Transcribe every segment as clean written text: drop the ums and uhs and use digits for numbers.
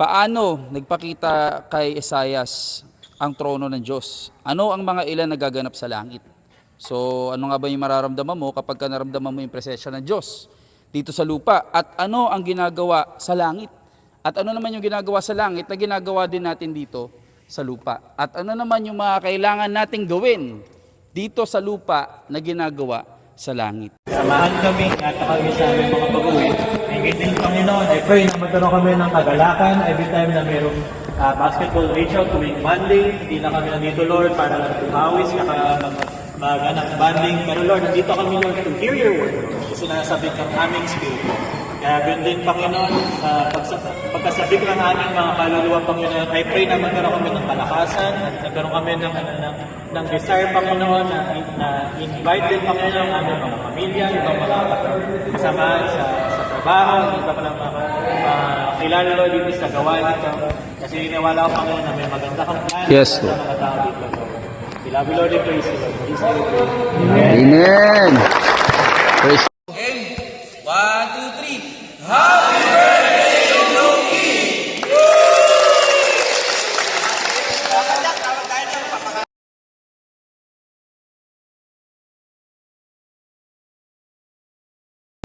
Paano nagpakita kay Isaias ang trono ng Diyos? Ano ang mga ilan na gaganap sa langit? So, ano nga ba yung mararamdaman mo kapag naramdaman mo yung presensya ng Diyos dito sa lupa? At ano ang ginagawa sa langit? At ano naman yung ginagawa sa langit na ginagawa din natin dito sa lupa? At ano naman yung mga kailangan nating gawin dito sa lupa na ginagawa sa langit? Samahan kami at kami sa aming mga pag-uwi. Hingit din Panginoon, I pray na magkaroon kami ng kagalakan every time na mayroong basketball reach out tuwing Monday. Hindi na kami nandito, Lord, para lang tumawis, mag-anak banding. Pero Lord, nandito kami, Lord, to hear your word. Sinasabik ang aming spirit. Kaya ganoon din, Panginoon, pagkasabik ng aming mga kaluluwa, Panginoon, I pray na magkaroon kami ng kalakasan at nagkaroon kami ng desire, Panginoon, na invite din, Panginoon, ang aming mga pamilya, itong mga kasamahan sa trabaho, ito pa lang mga kilala, Lord, dito sa gawain ito. Kasi iniwala ko, Panginoon, na may maganda kang plan Yes, Lord. sa mga tao dito, Lord. We love you, Lord, and praise you, Lord. Please, Lord, Amen! Praise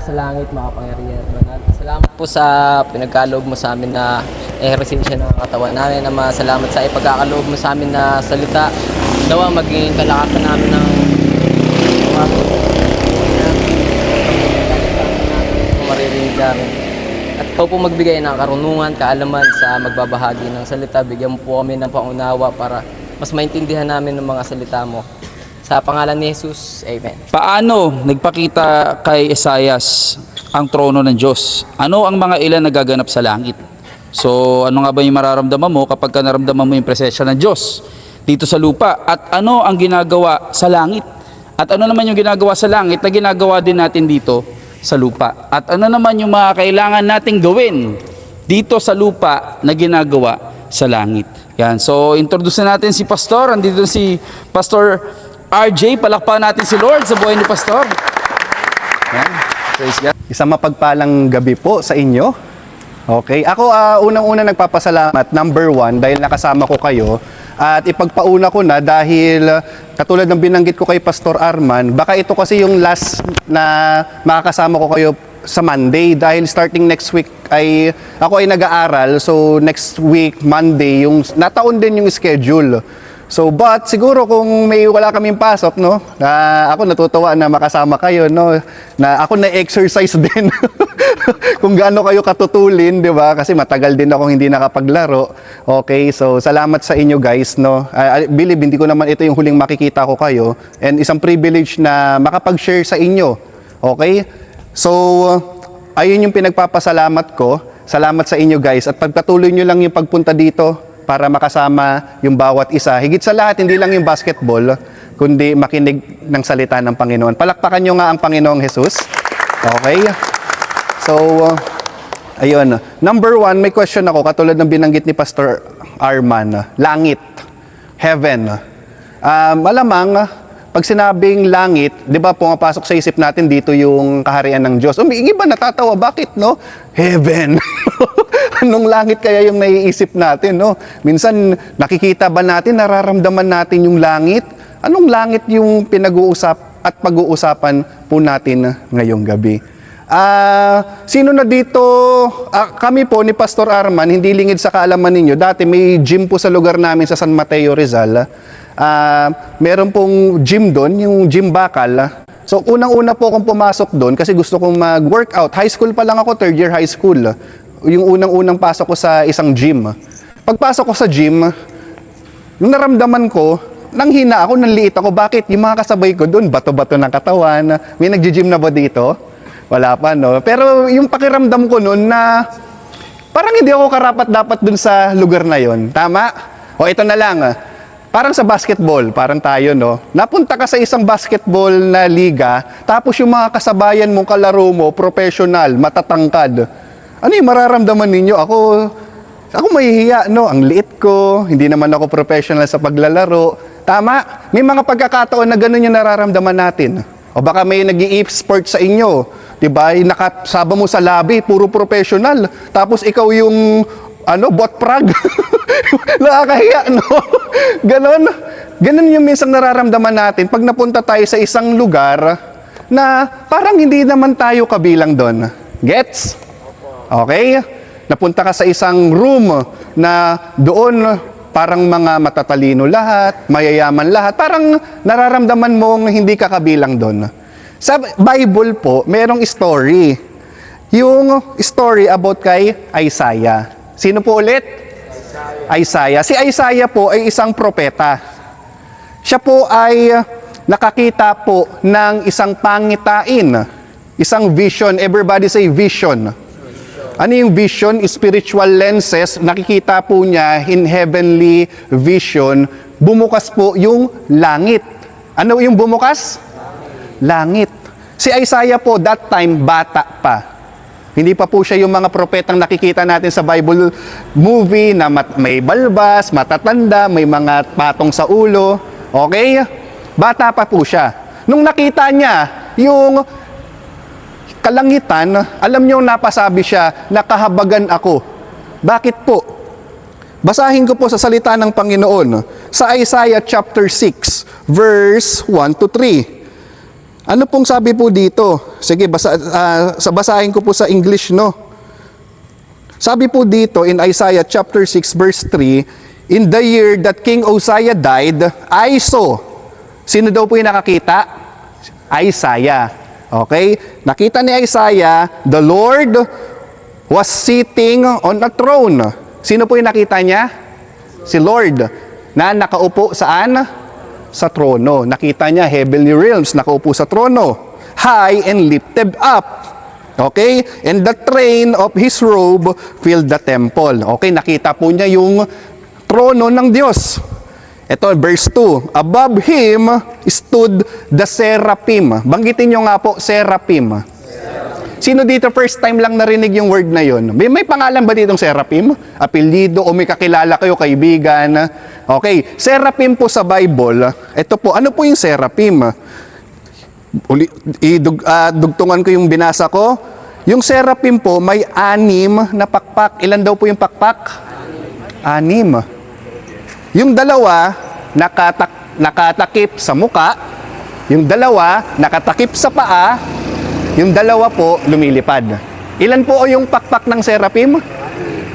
sa langit, makapangyarihan at banal. Salamat po sa pinagkaloob mo sa amin na ehersensya ng katawan namin. Salamat sa ipagkakaloob mo sa amin na salita. Dawa maging kalakasan namin ng maririnig namin. At ikaw po magbigay ng karunungan, kaalaman sa magbabahagi ng salita. Bigyan mo po kami ng pangunawa para mas maintindihan namin ng mga salita mo. Sa pangalan ni Jesus, Amen. Paano nagpakita kay Isaias ang trono ng Diyos? Ano ang mga ilan na gaganap sa langit? So, ano nga ba yung mararamdaman mo kapag naramdaman mo yung presensya ng Diyos dito sa lupa? At ano ang ginagawa sa langit? At ano naman yung ginagawa sa langit na ginagawa din natin dito sa lupa? At ano naman yung mga kailangan nating gawin dito sa lupa na ginagawa sa langit? Yan. So, introduce na natin si Pastor. Andito si Pastor RJ, palakpakan natin si Lord sa buhay ni Pastor. Yan. Praise God. Isang mapagpalang gabi po sa inyo. Okay, ako unang-una nagpapasalamat, number one, dahil nakasama ko kayo. At ipagpauna ko na dahil katulad ng binanggit ko kay Pastor Arman, baka ito kasi yung last na makakasama ko kayo sa Monday dahil starting next week ay ako ay nag-aaral. So next week, Monday, yung nataon din yung schedule. So, but siguro kung may wala kaming pasok, no, ako natutuwa na makasama kayo, no, na ako na-exercise din kung gaano kayo katutulin, di ba? Kasi matagal din akong hindi nakapaglaro. Okay, so salamat sa inyo guys, no. I believe hindi ko naman ito yung huling makikita ko kayo and isang privilege na makapag-share sa inyo. Okay? So, ayun yung pinagpapasalamat ko. Salamat sa inyo guys at pagpatuloy nyo lang yung pagpunta dito para makasama yung bawat isa. Higit sa lahat, hindi lang yung basketball, kundi makinig ng salita ng Panginoon. Palakpakan nyo nga ang Panginoong Jesus. Okay? So, ayun. Number one, may question ako, katulad ng binanggit ni Pastor Arman. Langit. Heaven. Malamang, pag sinabing langit, di ba pumapasok sa isip natin dito yung kaharian ng Diyos. Iba natatawa, bakit, no? Heaven. Anong langit kaya yung naiisip natin, no? Minsan, nakikita ba natin, nararamdaman natin yung langit? Anong langit yung pinag-uusap at pag-uusapan po natin ngayong gabi? Sino na dito? Kami po ni Pastor Arman, hindi lingid sa kaalaman ninyo. Dati may gym po sa lugar namin sa San Mateo, Rizal. Meron pong gym doon, yung gym Bakal. So, unang-una po akong pumasok doon kasi gusto kong mag-workout. High school pa lang ako, third year high school. Yung unang-unang pasok ko sa isang gym. Pagpasok ko sa gym, yung naramdaman ko, nanghina ako, nanliit ako. Bakit? Yung mga kasabay ko doon, bato-bato ng katawan. May nag-gym na ba dito? Wala pa, no? Pero yung pakiramdam ko noon na parang hindi ako karapat-dapat doon sa lugar na yon. Tama? O ito na lang. Parang sa basketball, parang tayo, no? Napunta ka sa isang basketball na liga, tapos yung mga kasabayan mong kalaro mo, professional, matatangkad. Ano yung mararamdaman ninyo? Ako mahihiya, no? Ang liit ko, hindi naman ako professional sa paglalaro. Tama? May mga pagkakataon na ganun yung nararamdaman natin. O baka may nag-i-sport sa inyo. Diba? Nakasaba mo sa lobby, puro professional. Tapos ikaw yung bot prag. Nakakahiya, no? Ganon. Ganon yung minsan nararamdaman natin pag napunta tayo sa isang lugar na parang hindi naman tayo kabilang doon. Gets? Okay? Napunta ka sa isang room na doon parang mga matatalino lahat, mayayaman lahat. Parang nararamdaman mong hindi ka kabilang doon. Sa Bible po, merong story. Yung story about kay Isaiah. Sino po ulit? Isaiah. Si Isaiah po ay isang propeta. Siya po ay nakakita po ng isang pangitain, isang vision. Everybody say vision. Ano yung vision? Spiritual lenses. Nakikita po niya in heavenly vision. Bumukas po yung langit. Ano yung bumukas? Langit. Si Isaiah po that time bata pa. Hindi pa po siya yung mga propetang nakikita natin sa Bible movie na may balbas, matatanda, may mga patong sa ulo. Okay? Bata pa po siya. Nung nakita niya yung kalangitan, alam niyo napasabi siya, nakahabagan ako. Bakit po? Basahin ko po sa salita ng Panginoon sa Isaiah chapter 6 verse 1 to 3. Ano pong sabi po dito? Sige, basahin ko po sa English, no? Sabi po dito in Isaiah chapter 6 verse 3, in the year that King Uzziah died, I saw. Sino daw po yung nakakita? Isaiah. Okay? Nakita ni Isaiah, the Lord was sitting on a throne. Sino po yung nakita niya? Si Lord. Na nakaupo saan? Sa trono. Nakita niya heavenly realms, nakaupo sa trono. High and lifted up. Okay? And the train of his robe filled the temple. Okay, nakita po niya yung trono ng Diyos. Ito, verse 2. Above him stood the seraphim. Banggitin nyo nga po, seraphim. Sino dito first time lang narinig yung word na yun? May pangalan ba ditong seraphim? Apelyido o may kakilala kayo, kaibigan? Okay, seraphim po sa Bible. Ito po, ano po yung seraphim? Dugtungan ko yung binasa ko. Yung seraphim po, may 6 na pakpak. Ilan daw po yung pakpak? 6. Yung dalawa, nakatakip sa muka. Yung dalawa, nakatakip sa paa. Yung dalawa po, lumilipad. Ilan po yung pakpak ng seraphim?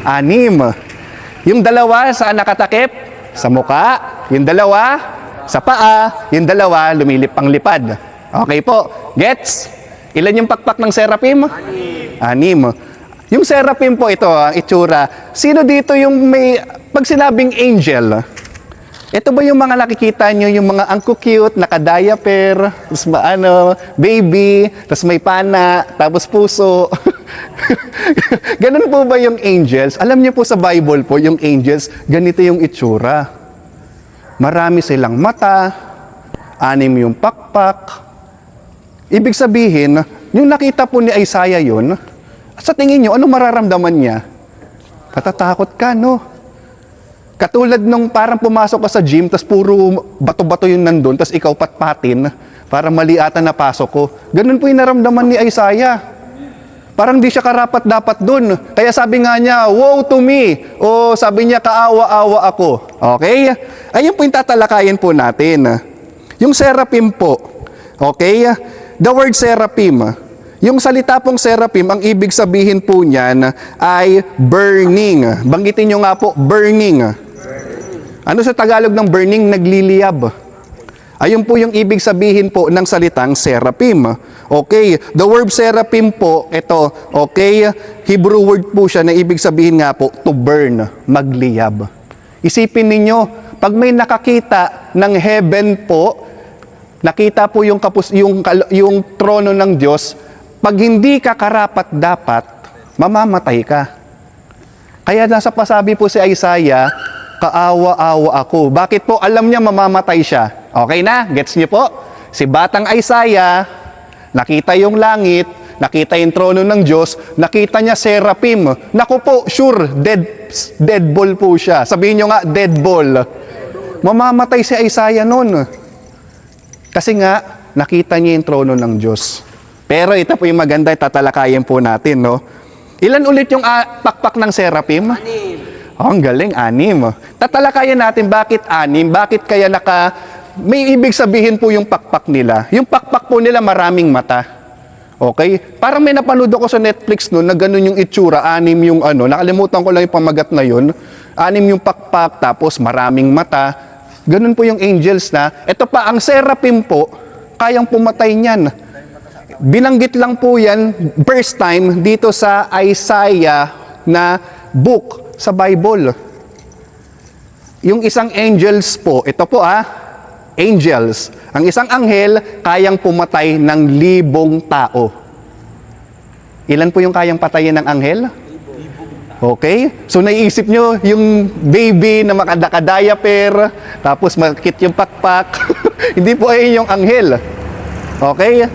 6. Yung dalawa, saan nakatakip? Sa muka. Yung dalawa, sa paa. Yung dalawa, lumilipang-lipad. Okay po. Gets? Ilan yung pakpak ng seraphim? 6. Yung seraphim po ito, ang itsura. Sino dito yung may, pag sinabing angel, ito ba yung mga nakikita nyo, yung mga ang cute, naka-diaper, tapos baby, tapos may pana, tapos puso. Ganun po ba yung angels? Alam niyo po sa Bible po, yung angels, ganito yung itsura. Marami silang mata, 6 yung pakpak. Ibig sabihin, yung nakita po ni Isaiah yun, sa tingin nyo, ano mararamdaman niya? Patatakot ka, no? Katulad nung parang pumasok ka sa gym, tas puro bato-bato yung nandun, tas ikaw patpatin, para mali ata na pasok ko. Ganun po yung naramdaman ni Isaiah. Parang di siya karapat dapat dun. Kaya sabi nga niya, woe to me. O sabi niya, kaawa-awa ako. Okay? Ayun po yung tatalakayin po natin. Yung seraphim po. Okay? The word seraphim. Yung salita pong seraphim, ang ibig sabihin po niyan ay burning. Banggitin nyo nga po, burning. Ano sa Tagalog ng burning? Nagliliyab. Ayun po yung ibig sabihin po ng salitang seraphim. Okay, the word seraphim po, ito, okay, Hebrew word po siya na ibig sabihin nga po, to burn, magliyab. Isipin ninyo, pag may nakakita ng heaven po, nakita po yung trono ng Diyos, pag hindi ka karapat dapat, mamamatay ka. Kaya nasa pasabi po si Isaiah, kaawa-awa ako. Bakit po? Alam niya mamamatay siya. Okay na? Gets niyo po? Si batang Isaiah, nakita yung langit, nakita yung trono ng Diyos, nakita niya seraphim. Naku po, sure, dead ball po siya. Sabihin niyo nga, dead ball. Mamamatay si Isaiah noon. Kasi nga, nakita niya yung trono ng Diyos. Pero ito po yung maganda, tatalakayin po natin, no? Ilan ulit yung pakpak ng seraphim? Oh, ang galing, 6. Tatalakayan natin bakit 6, bakit kaya may ibig sabihin po yung pakpak nila. Yung pakpak po nila maraming mata. Okay? Parang may napanood ako sa Netflix noon na ganun yung itsura, 6 yung nakalimutan ko lang yung pamagat na yun. 6 yung pakpak, tapos maraming mata. Ganun po yung angels na. Ito pa, ang seraphim po, kayang pumatay niyan. Binanggit lang po yan, first time, dito sa Isaiah na book sa Bible. Yung isang angels po, ito po angels. Ang isang anghel, kayang pumatay ng 1,000 tao. Ilan po yung kayang patayin ng anghel? Okay? So naiisip nyo, yung baby na makadakadayaper, tapos makit yung pakpak, hindi po ayun yung anghel. Okay?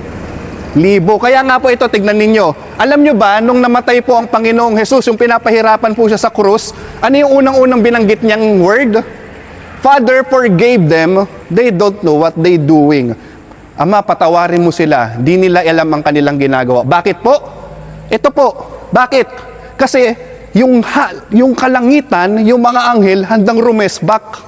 1,000. Kaya nga po ito, tignan ninyo. Alam nyo ba, nung namatay po ang Panginoong Jesus, yung pinapahirapan po siya sa krus, ano yung unang-unang binanggit niyang word? Father, forgave them, they don't know what they doing. Ama, patawarin mo sila, di nila alam ang kanilang ginagawa. Bakit po? Ito po. Bakit? Kasi yung kalangitan, yung mga anghel, handang rumesbak.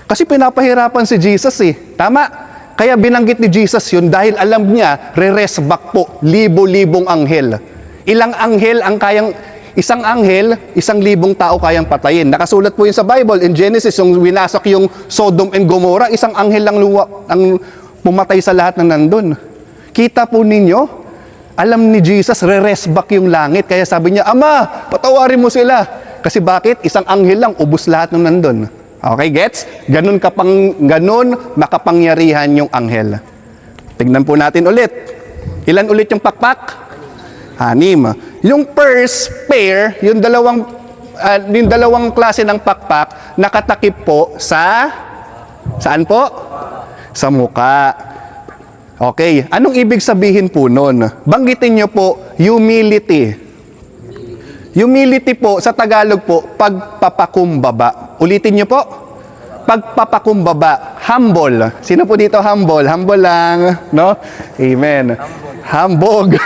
Kasi pinapahirapan si Jesus Tama? Kaya binanggit ni Jesus yun dahil alam niya, re-resback po, 1,000-1,000 anghel. Ilang anghel ang kayang, isang anghel, 1,000 tao kayang patayin. Nakasulat po yun sa Bible, in Genesis, yung winasak yung Sodom and Gomorrah, isang anghel lang ang pumatay sa lahat ng nandun. Kita po ninyo, alam ni Jesus, re-resback yung langit. Kaya sabi niya, Ama, patawarin mo sila. Kasi bakit? Isang anghel lang, ubos lahat ng nandun. Okay, gets? Ganun makapangyarihan yung anghel. Tignan po natin ulit. Ilan ulit yung pakpak? 6. Yung first pair, yung dalawang klase ng pakpak, nakatakip po saan po? Sa muka. Okay, anong ibig sabihin po nun? Banggitin nyo po, humility. Humility po, sa Tagalog po, pagpapakumbaba. Ulitin nyo po. Pagpapakumbaba. Humble. Sino po dito humble? Humble lang. No? Amen. Hambog.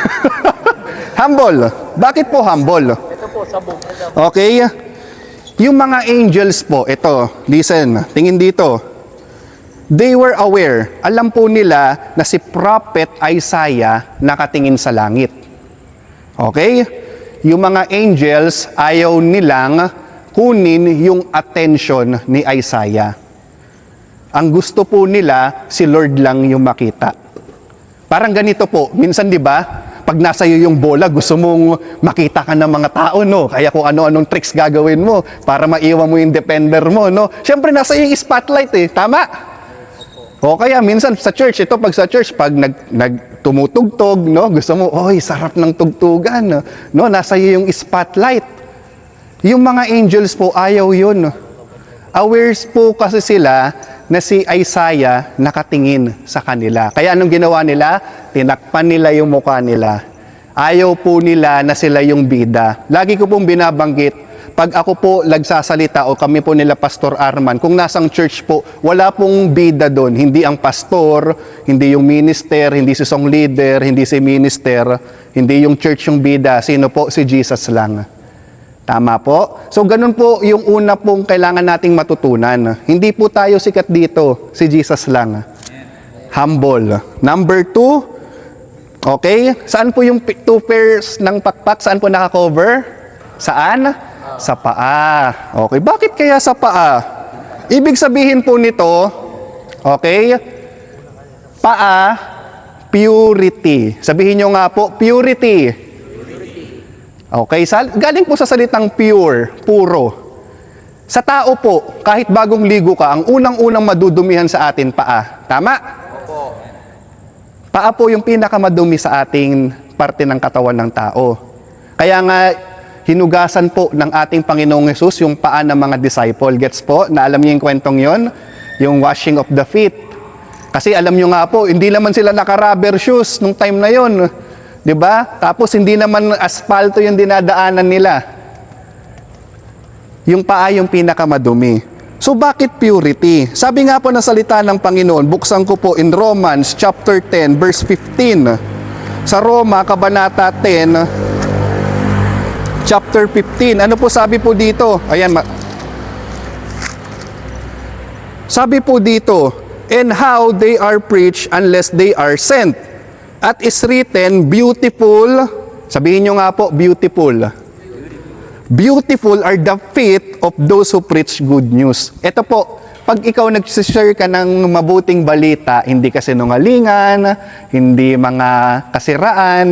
Humble. Bakit po humble? Ito po, sabog. Okay. Yung mga angels po, ito, listen, tingin dito. They were aware. Alam po nila na si Prophet Isaiah nakatingin sa langit. Okay? Yung mga angels, ayaw nilang kunin yung attention ni Isaiah. Ang gusto po nila, si Lord lang yung makita. Parang ganito po, minsan di ba, pag nasa iyo yung bola, gusto mong makita ka ng mga tao, no? Kaya kung ano-anong tricks gagawin mo para maiwan mo yung defender mo, no? Siyempre, nasa iyo yung spotlight tama? O kaya minsan sa church, pag sa church, pag tumutugtog, no? Gusto mo, oy, sarap ng tugtugan, no? Nasa iyo yung spotlight. Yung mga angels po, ayaw yun. Aware po kasi sila na si Isaiah nakatingin sa kanila. Kaya anong ginawa nila? Tinakpan nila yung mukha nila. Ayaw po nila na sila yung bida. Lagi ko pong binabanggit, pag ako po nagsasalita o kami po nila Pastor Arman, kung nasang church po, wala pong bida doon. Hindi ang pastor, hindi yung minister, hindi si song leader, hindi si minister, hindi yung church yung bida. Sino po? Si Jesus lang. Tama po? So ganun po yung una pong kailangan nating matutunan. Hindi po tayo sikat dito, si Jesus lang. Humble. Number 2, okay? Saan po yung 2 pairs ng pakpak? Saan po nakakover? Saan? Sa paa. Okay, bakit kaya sa paa? Ibig sabihin po nito, okay, paa, purity. Sabihin nyo nga po, purity. Okay, galing po sa salitang pure, puro. Sa tao po, kahit bagong ligo ka, ang unang-unang madudumihan sa atin, paa. Tama? Opo. Paa po yung pinakamadumi sa ating parte ng katawan ng tao. Kaya nga, hinugasan po ng ating Panginoong Hesus yung paa ng mga disciple. Gets po? Na alam niyo yung kwentong yon? Yung washing of the feet. Kasi alam niyo nga po, hindi naman sila naka-rubber shoes nung time na yon. 'Di ba? Tapos hindi naman asfalto yung dinadaanan nila. Yung paa yung pinakamadumi. So bakit purity? Sabi nga po ng salita ng Panginoon, buksan ko po in Romans chapter 10 verse 15. Sa Roma kabanata 10 chapter 15. Ano po sabi po dito? Ayan, sabi po dito, and how they are preached unless they are sent. At is written, beautiful, sabihin nyo nga po, beautiful. Beautiful are the feet of those who preach good news. Ito po, pag ikaw nag-share ka ng mabuting balita, hindi kasinungalingan, hindi mga kasiraan,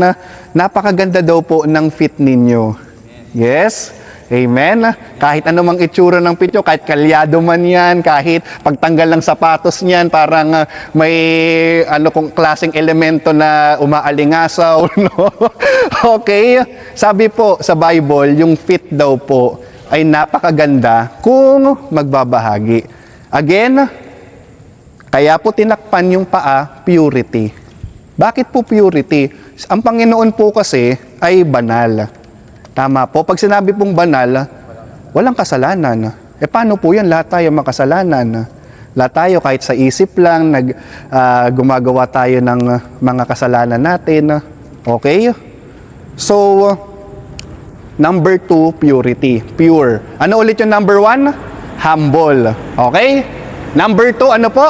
napakaganda daw po ng feet ninyo. Yes? Amen? Kahit anumang itsura ng pityo, kahit kalyado man yan, kahit pagtanggal ng sapatos niyan, parang may kung klaseng elemento na umaalingasaw, no? Okay? Sabi po sa Bible, yung feet daw po ay napakaganda kung magbabahagi. Again, kaya po tinakpan yung paa, purity. Bakit po purity? Ang Panginoon po kasi ay banal. Tama po. Pag sinabi pong banal, walang kasalanan. Paano po yan? Lahat tayo makasalanan. Lahat tayo kahit sa isip lang, gumagawa tayo ng mga kasalanan natin. Okay? So, number 2, purity. Pure. Ano ulit yung number 1? Humble. Okay? Number 2, ano po?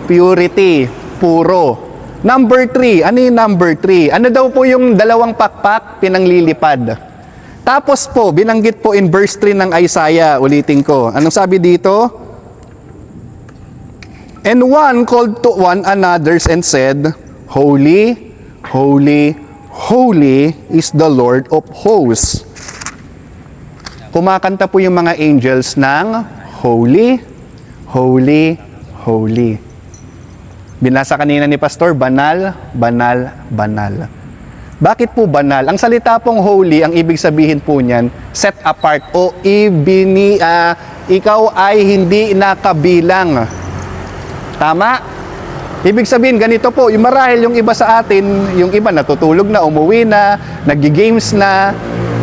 Purity. Puro. Number 3, ano yung number 3? Ano daw po yung dalawang pakpak pinanglilipad? Tapos po, binanggit po in verse 3 ng Isaiah, ulitin ko. Anong sabi dito? And one called to one another and said, Holy, holy, holy is the Lord of hosts. Kumakanta po yung mga angels ng Holy, holy, holy. Binasa kanina ni Pastor, banal, banal, banal. Bakit po banal? Ang salita pong holy, ang ibig sabihin po niyan, set apart o ikaw ay hindi nakabilang. Tama? Ibig sabihin, ganito po, yung marahil yung iba sa atin, yung iba natutulog na, umuwi na, nag-games na,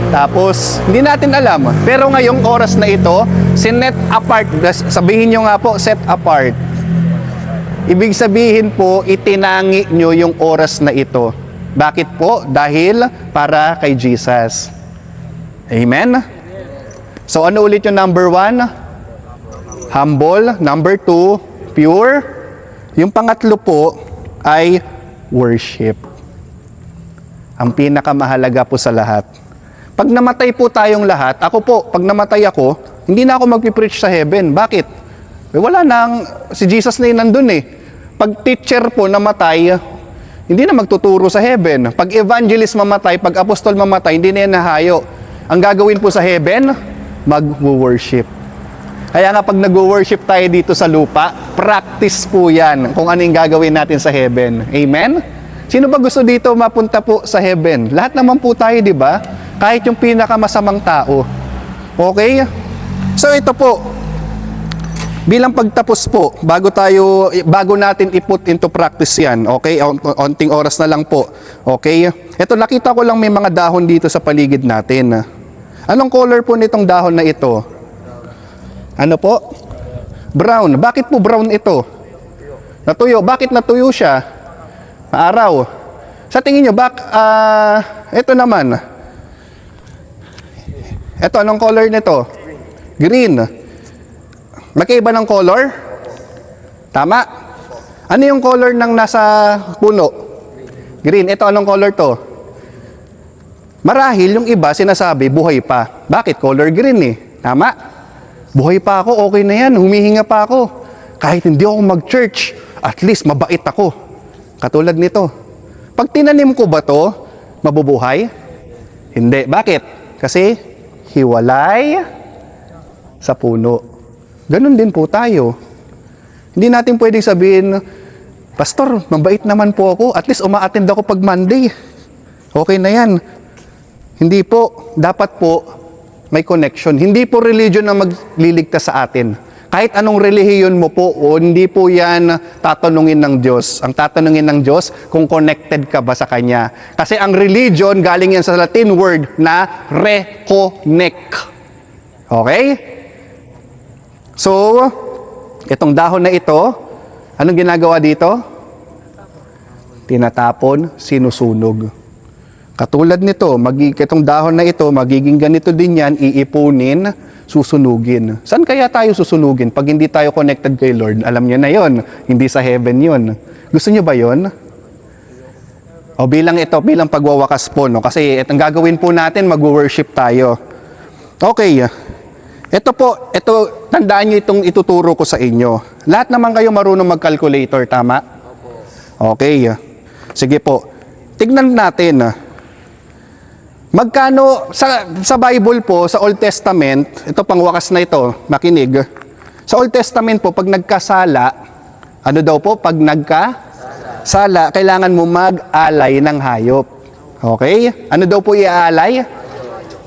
tapos hindi natin alam. Pero ngayong oras na ito, sinet apart, sabihin nyo nga po, set apart. Ibig sabihin po, itinangi nyo yung oras na ito. Bakit po? Dahil para kay Jesus. Amen? So ano ulit yung number 1? Humble. Number 2, pure. Yung pangatlo po ay worship. Ang pinakamahalaga po sa lahat. Pag namatay po tayong lahat, ako po, pag namatay ako, hindi na ako magpipreach sa heaven. Bakit? Wala nang, si Jesus na yun nandun eh. Pag teacher po namatay, hindi na magtuturo sa heaven. Pag evangelist mamatay, pag apostol mamatay, hindi na yan nahayo. Ang gagawin po sa heaven, mag-worship. Kaya nga pag nag-worship tayo dito sa lupa, practice po yan kung ano yung gagawin natin sa heaven. Amen? Sino ba gusto dito mapunta po sa heaven? Lahat naman po tayo, di ba? Kahit yung pinakamasamang tao. Okay? So ito po, bilang pagtapos po, bago natin i-put into practice yan, okay? Onting oras na lang po, okay? Ito, nakita ko lang may mga dahon dito sa paligid natin. Anong color po nitong dahon na ito? Ano po? Brown. Bakit po brown ito? Natuyo. Bakit natuyo siya? Araw. Sa tingin nyo, ito naman. Ito, anong color nito? Green. Magkaiba ng color? Tama? Ano yung color ng nasa puno? Green. Ito, anong color to? Marahil yung iba sinasabi, buhay pa. Bakit? Color green eh. Tama? Buhay pa ako, okay na yan. Humihinga pa ako. Kahit hindi ako mag-church, at least mabait ako. Katulad nito. Pag tinanim ko ba to, mabubuhay? Hindi. Bakit? Kasi hiwalay sa puno. Ganun din po tayo. Hindi natin pwedeng sabihin, Pastor, mabait naman po ako. At least uma-attend ako pag Monday. Okay na yan. Hindi po. Dapat po may connection. Hindi po religion ang magliligtas sa atin. Kahit anong relihiyon mo po, o hindi po yan tatanungin ng Diyos. Ang tatanungin ng Diyos, kung connected ka ba sa Kanya. Kasi ang religion, galing yan sa Latin word na reconnect. Okay? So, itong dahon na ito, anong ginagawa dito? Tinatapon, sinusunog. Katulad nito, itong dahon na ito, magiging ganito din yan, iipunin, susunugin. Saan kaya tayo susunugin? Pag hindi tayo connected kay Lord, alam niyo na yon, hindi sa heaven yon. Gusto niyo ba yon? O bilang pagwawakas po, no? Kasi ang gagawin po natin, mag-worship tayo. Okay, ito, tandaan niyo itong ituturo ko sa inyo. Lahat naman kayo marunong mag-calculator, tama? Okay, sige po. Tignan natin, magkano, sa Bible po, sa Old Testament, ito pang wakas na ito, makinig. Sa Old Testament po, pag nagkasala, ano daw po? Pag nagkasala, kailangan mo mag-alay ng hayop. Okay? Ano daw po i-alay?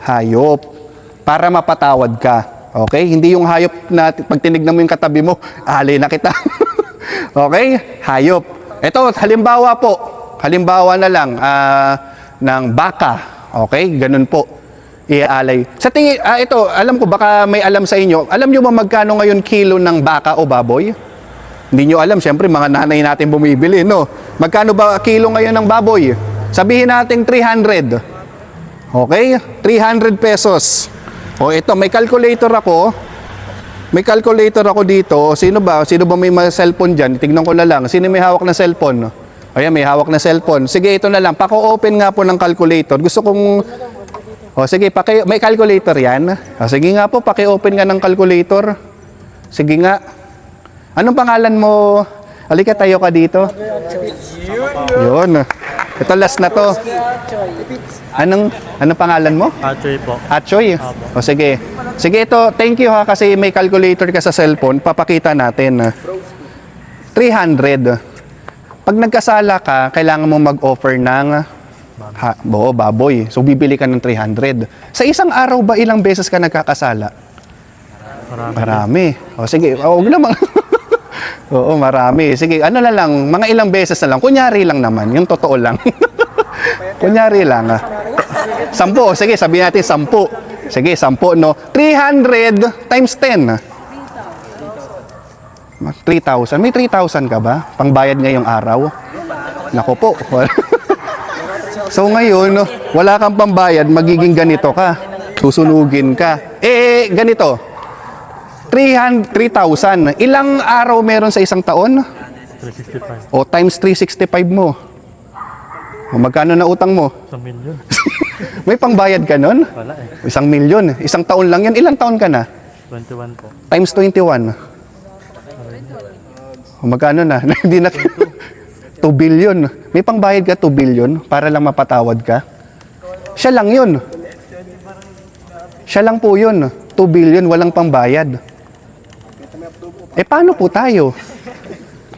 Hayop. Para mapatawad ka. Okay? Hindi yung hayop na pag tinignan mo yung katabi mo, alay na kita. Okay? Hayop. Ito, halimbawa na lang, ng baka. Okay, ganun po. Iaalay. Sa tingin, ito, alam ko baka may alam sa inyo. Alam nyo ba magkano ngayon kilo ng baka o baboy? Hindi nyo alam, syempre mga nanay natin bumibili, no? Magkano ba kilo ngayon ng baboy? Sabihin natin 300. Okay? 300 pesos. O ito, may calculator ako. May calculator ako dito. Sino ba may cellphone dyan? Tignan ko na lang. Sino may hawak na cellphone? Ayan, may hawak na cellphone. Sige, ito na lang. Pako-open nga po ng calculator. Gusto kong... sige, may calculator yan. Sige nga po, paki-open nga ng calculator. Sige nga. Anong pangalan mo? Halika, tayo ka dito. Yun. Ito, last na to. Anong pangalan mo? Achoy po. Achoy? Sige. Sige, ito. Thank you ha, kasi may calculator ka sa cellphone. Papakita natin. 300. Pag nagkasala ka, kailangan mo mag-offer ng baboy. So, bibili ka ng 300. Sa isang araw ba, ilang beses ka nagkakasala? Marami. Sige, huwag naman. Oo, marami. Sige, ano na lang, mga ilang beses na lang. Kunyari lang naman, yung totoo lang. Kunyari lang. 10. Sige, sabihin natin 10. Sige, 10, no? 300 times 10. 3,000. May 3,000 ka ba? Pangbayad ngayong araw? Nako po. So ngayon, wala kang pambayad, magiging ganito ka. Susunugin ka. Ganito. 3,000. Ilang araw meron sa isang taon? 365. O times 365 mo. O magkano na utang mo? 1 million. May pangbayad ka nun? Wala eh. 1 million. Isang taon lang yan. Ilang taon ka na? 21 po. Times 21. O magkano na? Hindi na. 2 billion. May pangbayad ka 2 billion para lang mapatawad ka? Siya lang yun. Siya lang po yun. 2 billion, walang pangbayad. Paano po tayo?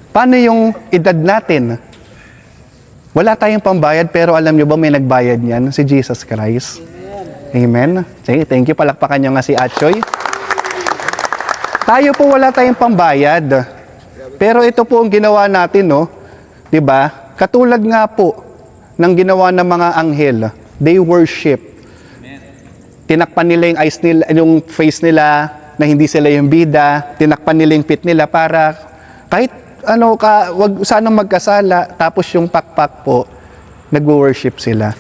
Paano yung edad natin? Wala tayong pambayad, pero alam nyo ba may nagbayad niyan? Si Jesus Christ. Amen. Sige, thank you. Palakpakan nyo nga si Achoy. Tayo po wala tayong pambayad. Pero ito po ang ginawa natin, no? 'Di ba? Katulad nga po ng ginawa ng mga anghel. They worship. Tinakpan nila yung eyes nila, yung face nila na hindi sila yung bida. Tinakpan nila yung pit nila para kahit wag sanang magkasala. Tapos yung pakpak po, nag-worship sila.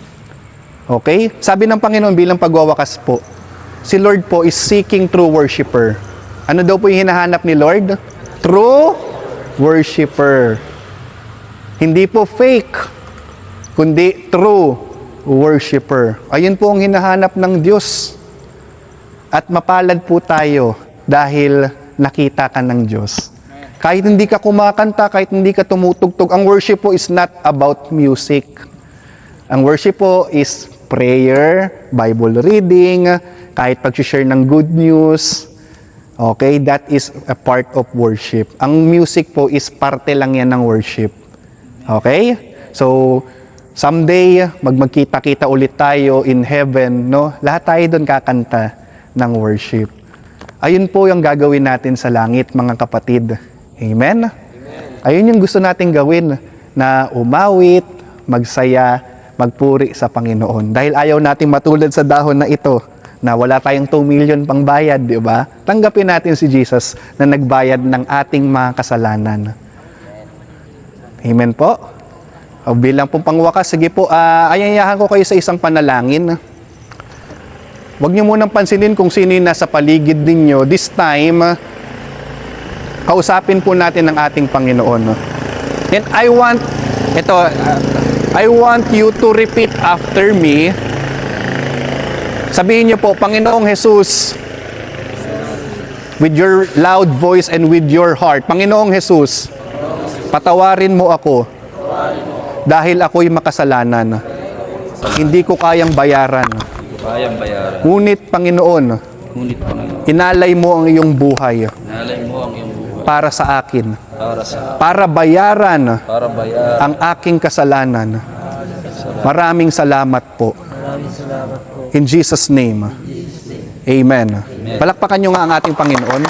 Okay? Sabi ng Panginoon bilang pagwawakas po, si Lord po is seeking true worshiper. Ano daw po yung hinahanap ni Lord? True worshiper. Hindi po fake, kundi true worshiper. Ayun po ang hinahanap ng Diyos. At mapalad po tayo dahil nakita ka ng Diyos. Kahit hindi ka kumakanta, kahit hindi ka tumutugtog, ang worship po is not about music. Ang worship po is prayer, Bible reading, kahit pag-share ng good news. Okay, that is a part of worship. Ang music po is parte lang yan ng worship. Okay? So, someday, magkita-kita ulit tayo in heaven, no? Lahat tayo doon kakanta ng worship. Ayun po yung gagawin natin sa langit, mga kapatid. Amen? Ayun yung gusto nating gawin, na umawit, magsaya, magpuri sa Panginoon. Dahil ayaw nating matulad sa dahon na ito, na wala tayong 2 million pang bayad, di ba? Tanggapin natin si Jesus na nagbayad ng ating mga kasalanan. Amen po? O bilang pong pangwakas, sige po, ayayahan ko kayo sa isang panalangin. Huwag niyo munang pansinin kung sino yung nasa paligid ninyo. This time, kausapin po natin ang ating Panginoon. And I want you to repeat after me. Sabihin niyo po, Panginoong Jesus, with your loud voice and with your heart, Panginoong Jesus, patawarin mo ako dahil ako'y makasalanan. Hindi ko kayang bayaran. Kayang bayaran. Ngunit, Panginoon, Ngunit Panginoon, inalay mo ang iyong buhay nalay mo ang iyong buhay para sa akin, para bayaran ang aking kasalanan. Maraming salamat po. In Jesus' name. Amen. Palakpakan nyo nga ang ating Panginoon.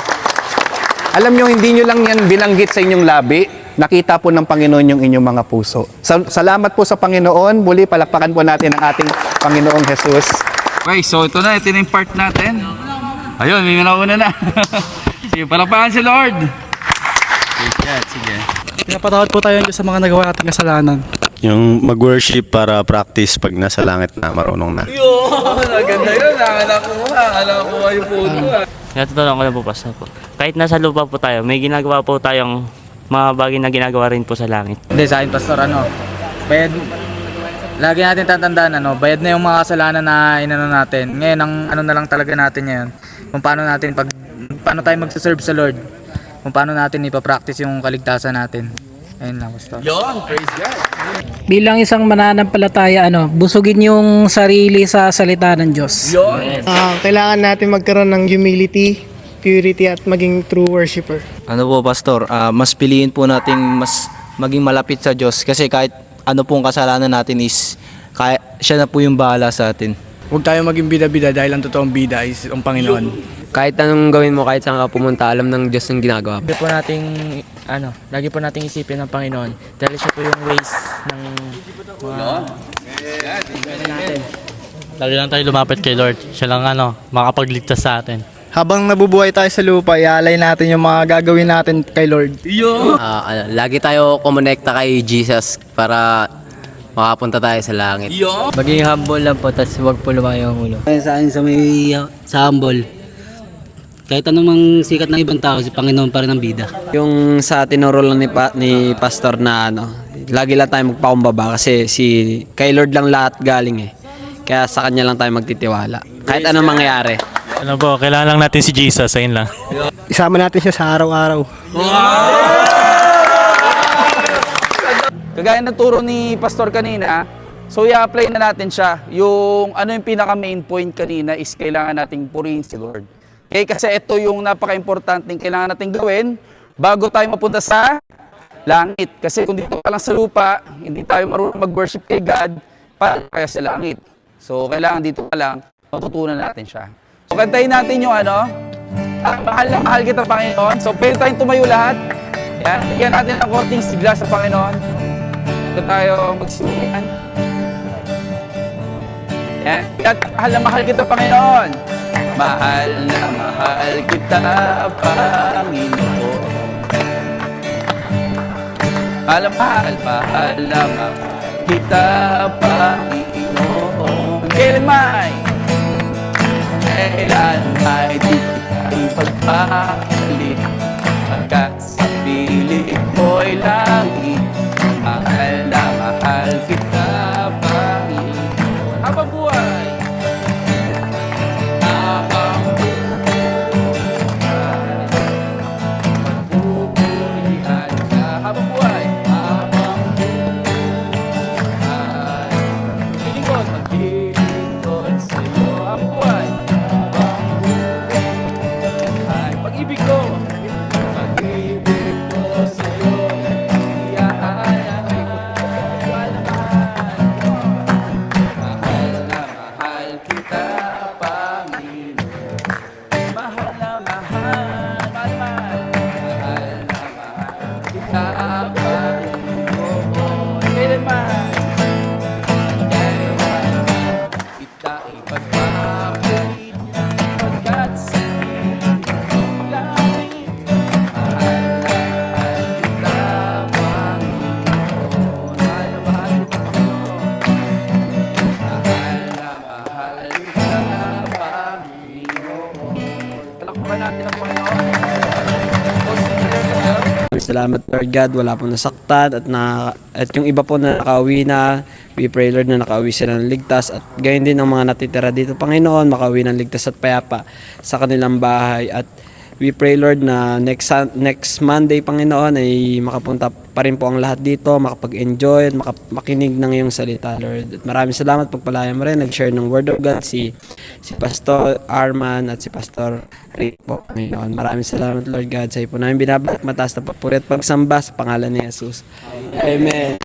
Alam nyo, hindi nyo lang yan binanggit sa inyong labi. Nakita po ng Panginoon yung inyong mga puso. Salamat po sa Panginoon. Muli, palakpakan po natin ang ating Panginoong Jesus. Okay, so ito na yung part natin. Ayun, may nauna na. Sige, palakpakan si Lord. Sige. Pinapatawad po tayo sa mga nagawa nating kasalanan. Yung mag-worship para practice pag nasa langit na, marunong na. Yun, maganda yun. Nakakuha yung puno. Natutunan ko lang po, Pastor po. Kahit nasa lupa po tayo, may ginagawa po tayong mga bagay na ginagawa rin po sa langit. Hindi, sa akin, Pastor, bayad, lagi natin tatandaan, bayad na yung mga kasalanan na inano natin. Ngayon, ang na lang talaga natin ngayon, kung paano tayo magsaserve sa Lord, kung paano natin ipapractice yung kaligtasan natin. Ayun lang, Pastor. Praise God. Bilang isang mananampalataya, busugin yung sarili sa salita ng Diyos. Kailangan natin magkaroon ng humility, purity at maging true worshiper. Ano po, Pastor? Mas piliin po nating mas maging malapit sa Diyos kasi kahit ano pong kasalanan natin is siya na po yung bahala sa atin. Huwag tayo maging bida-bida dahil ang totoong bida is ang Panginoon. Kahit anong gawin mo, kahit saan ka pumunta, alam ng Diyos yung ginagawa. Lagi po nating isipin ng Panginoon dahil siya po yung ways ng natin. Lagi lang tayo lumapit kay Lord. Siya lang makapagligtas sa atin. Habang nabubuhay tayo sa lupa, iaalay natin yung mga gagawin natin kay Lord. Lagi tayo kumonekta kay Jesus para makapunta tayo sa langit. Maging humble lang po, tapos huwag po lumayo ang ulo. Sa akin, sa humble, kahit anong sikat ng ibang tao, si Panginoon pa rin ang bida. Yung sa tinuro lang ni Pastor na lagi lang tayo magpakumbaba kasi kay Lord lang lahat galing eh. Kaya sa kanya lang tayo magtitiwala. Kahit anong mangyayari. Kailangan lang natin si Jesus, ayun lang. Isama natin siya sa araw-araw. Kagaya ng turo ni Pastor kanina, so i-apply na natin siya. Yung pinaka main point kanina is kailangan nating purihin si Lord. Okay, kasi ito yung napaka-importanting kailangan nating gawin bago tayo mapunta sa langit. Kasi kung dito pa lang sa lupa, hindi tayo marunong mag-worship kay God, para kaya sa langit. So kailangan dito pa lang, matutunan natin siya. So kantahin natin yung mahal na mahal kita, Panginoon. So pwede tayong tumayo lahat. Yan, bigyan natin ng konting sigla sa Panginoon. Ito tayo magsimulan. Yan, mahal na mahal kita, Panginoon. Mahal na mahal kita, Panginoon. Mahal na mahal kita, Panginoon. Kailan may di kita ipagpapalit, pagkat sa piling ko'y langit. Mahal na mahal kita, Panginoon. Habang buhay. Habang buhay. Pagpupulihan ka. Habang buhay. Habang buhay. Maglilingkod sa'yo. Habang buhay. Habang buhay. Pag-ibig ko Salamat Lord God, wala pong nasaktan at yung iba po na nakauwi na, we pray Lord na nakauwi sila ng ligtas at gayon din ang mga natitira dito Panginoon, makauwi ng ligtas at payapa sa kanilang bahay at we pray Lord na next Monday Panginoon ay makapunta pa rin po ang lahat dito, makapag-enjoy at makinig ng iyong salita Lord. At maraming salamat, pagpalaya mo rin, nag-share ng Word of God si Pastor Arman at si Pastor Rick po Panginoon. Maraming salamat Lord God sa iyo po namin binabalik mataas na papuri at pagsamba sa pangalan ni Jesus. Amen.